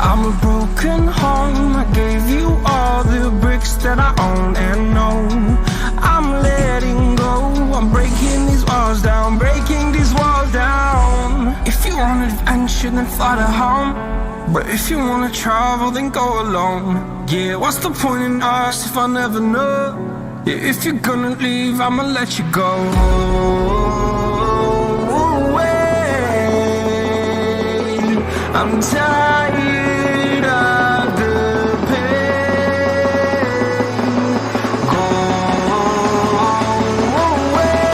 I'm a broken home. I gave you all the bricks that I own and know. I'm letting go. I'm breaking these walls down, breaking these walls down. If you want adventure, then fly to home. But if you wanna travel, then go alone. Yeah, what's the point in us if I never know? Yeah, if you're gonna leave, I'ma let you go. I'm tired of the pain. Go away.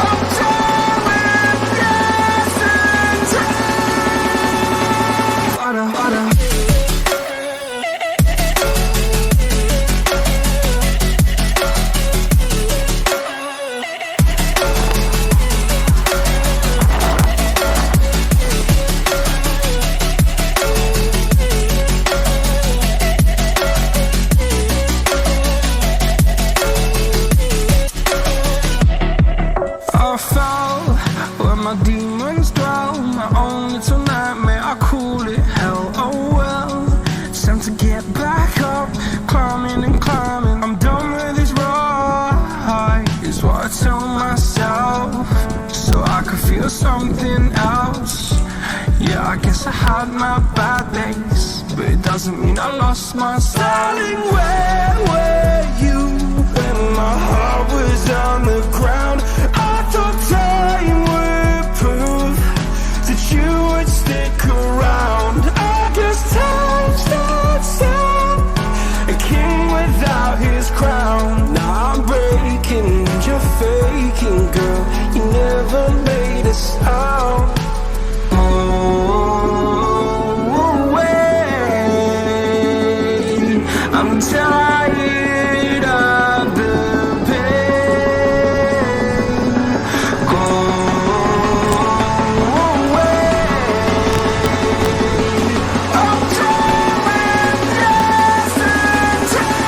I'm tired of guessing time. I fell where my demons dwell. My own little nightmare, I call it hell. Oh well, it's time to get back up. Climbing and climbing, I'm done with this ride, is what I tell myself, so I could feel something else. Yeah, I guess I had my bad days, but it doesn't mean I lost myself. Darling, where were you when my heart was on the ground? I thought time would prove that you would stick around. I guess time starts out, a king without his crown. Now I'm breaking, you're faking, girl. You never made a sound. I'm tired of the pain. Go away. I'm tired of guessing time.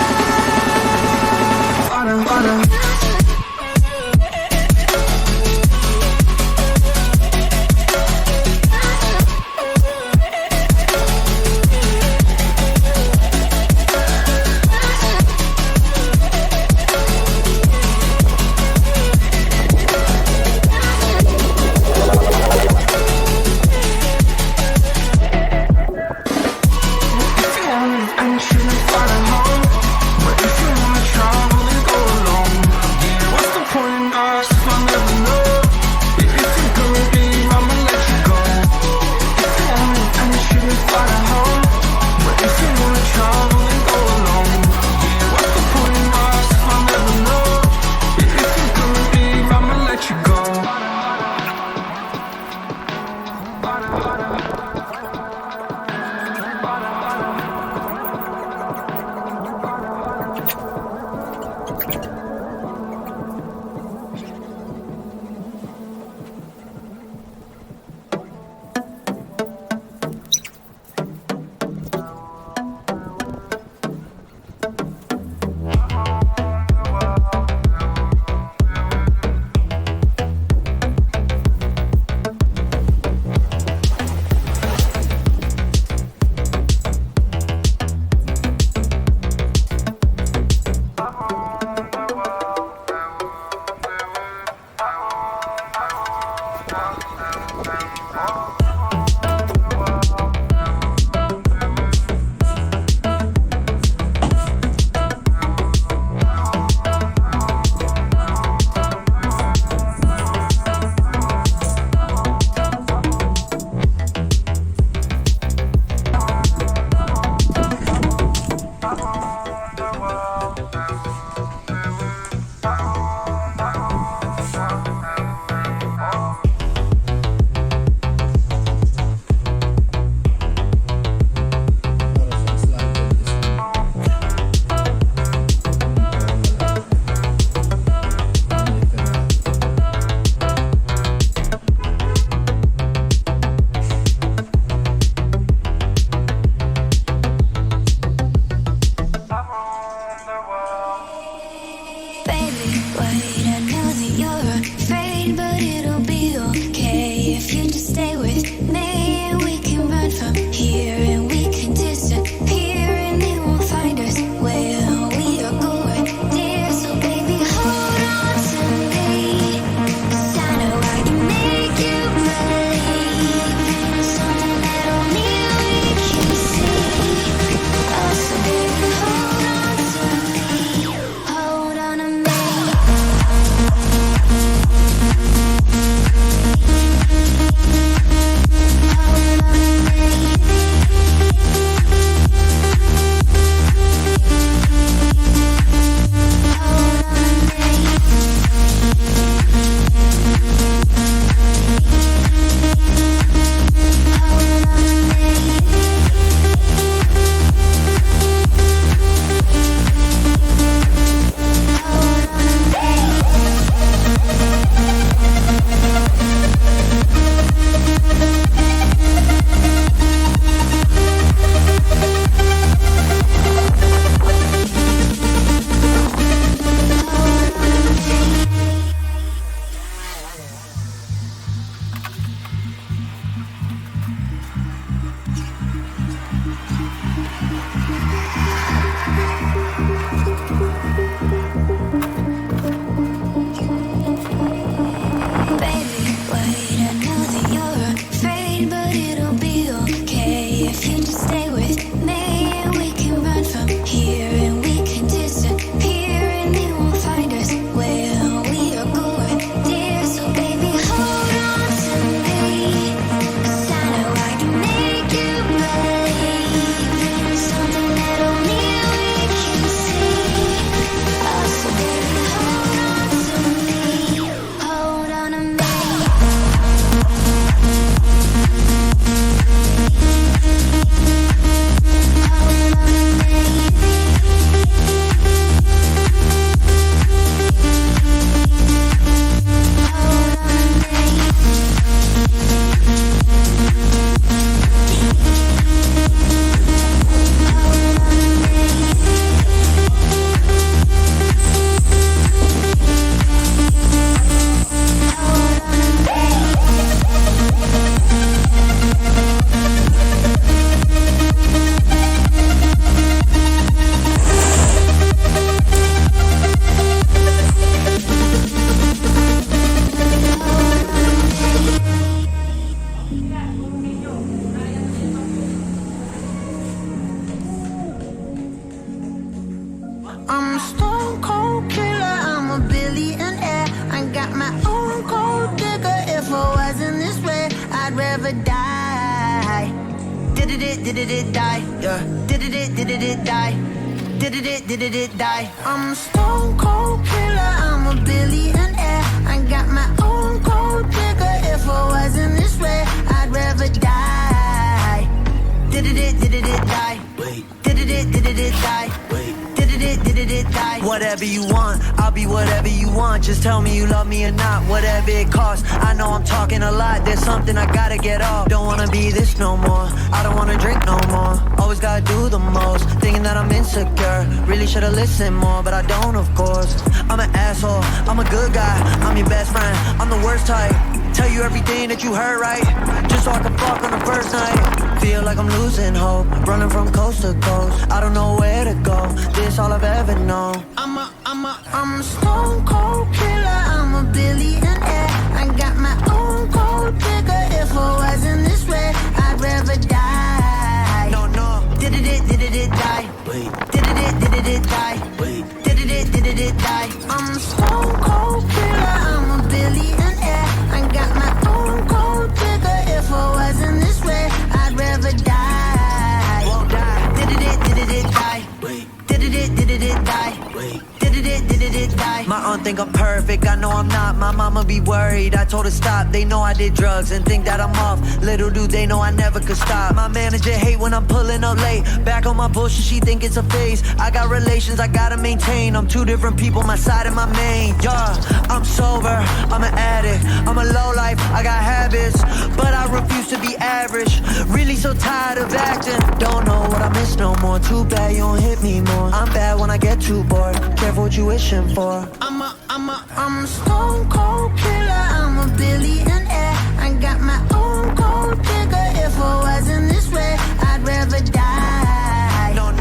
I'm a stone cold killer, I'm a billionaire. I got my own gold digger. If I wasn't this way, I'd rather die. Did it die, yeah. Did it die. Did it die. I'm a stone cold killer, I'm a billionaire. I got my own gold digger. If I wasn't this way, I'd rather die. Did it die? Wait. Did it die? Wait. Did it die? Whatever you want, I'll be whatever you want. Just tell me you love me or not, whatever it costs. I know I'm talking a lot, there's something I gotta get off. Don't wanna be this no more, I don't wanna drink no more. Always gotta do the most, thinking that I'm insecure. Really should've listened more, but I don't of course. I'm an asshole, I'm a good guy, I'm your best friend, I'm the worst type. Tell you everything that you heard right, just so I can fuck on the first night. Feel like I'm losing hope, running from coast to coast. I don't know where to go, this all I've ever known. I'm a stone cold killer, I'm a billionaire. I got my own gold digger. If I wasn't this way, I'd rather die. No. Did it die? Wait. Did it die? Wait. Did it die? I'm a stone cold killer, I'm a billionaire. I got my own gold digger. If I wasn't this way, I'd rather die. Won't die. Did it die? Wait. Did it die? Wait. Did it die? My aunt think I'm perfect, I know I'm not. My mama be worried, I told her stop. They know I did drugs and think that I'm off. Little do they know I never could stop. My manager hate when I'm pulling up late. Back on my bullshit, she think it's a phase. I got relations I gotta maintain. I'm two different people, my side and my main. Yeah, I'm sober, I'm an addict, I'm a lowlife, I got habits, but I refuse to be average. Really so tired of acting, don't know what I miss no more. Too bad you don't hit me more. I'm bad when I get too bored, careful what you wishing for. I'm a stone cold killer, I'm a billionaire. I got my own gold digger. If I wasn't this way, I'd rather die. No.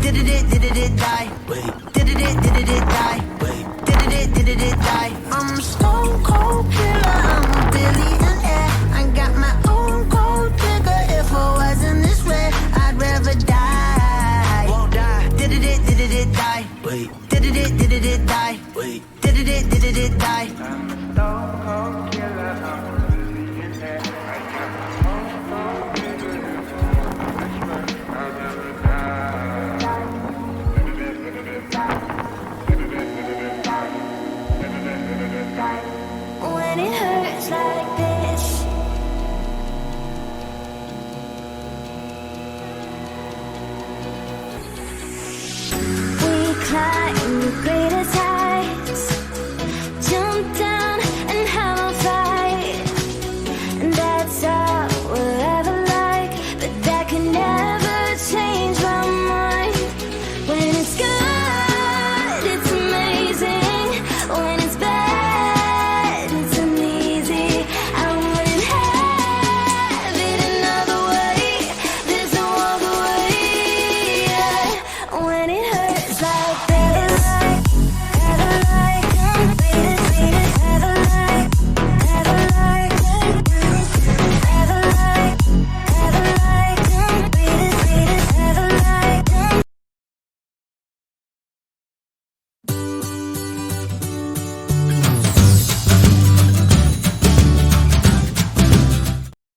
Did it die? Wait. Did it die? Wait. Did it die? I'm a stone cold killer, I'm a billionaire. I got my own gold digger. If I wasn't this way, I'd rather die. Won't die. Did it die? Wait. Did it die? Wait. Did it die?